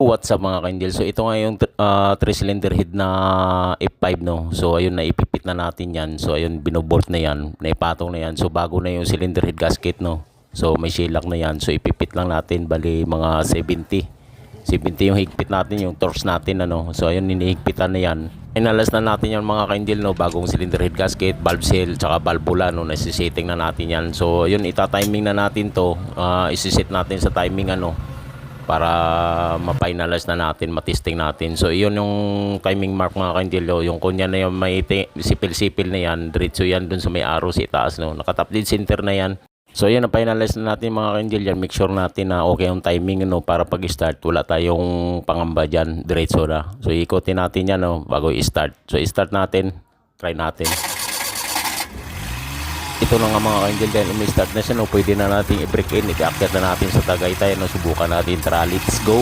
What's up mga ka-Indel? So ito nga yung 3-cylinder head na F5 no. So ayun, naipipit na natin yan. So ayun, binobolt na yan, naipatong na yan. So bago na yung cylinder head gasket no. So may shellac na yan. So ipipit lang natin, bali mga 70 yung higpit natin, yung torx natin ano. So ayun, hinihigpitan na yan. Inalas na natin yan mga ka-Indel no, bagong cylinder head gasket, valve seal, tsaka valvula no, nasisetting na natin yan. So ayun, ita-timing na natin to. Isiset natin sa timing ano, para ma-finalize na natin, matesting natin. So iyon yung timing mark mga ka-Indel, yung kunya na yung may sipil-sipil na yan, diretso yan dun sa may arrow sa itaas no, nakatap dead center na yan. So yun, na-finalize na natin mga ka-Indel yan. Make sure natin na okay yung timing no, para pag start wala tayong pangamba dyan, diretso na. So ikotin natin yan no, bago i-start. So i-start natin, try natin. Ito na nga mga ka-Indel, dahil umi-start na siya no, pwede na natin i-break in, i-active na natin sa Tagaytay no, subukan natin. Tara, let's go!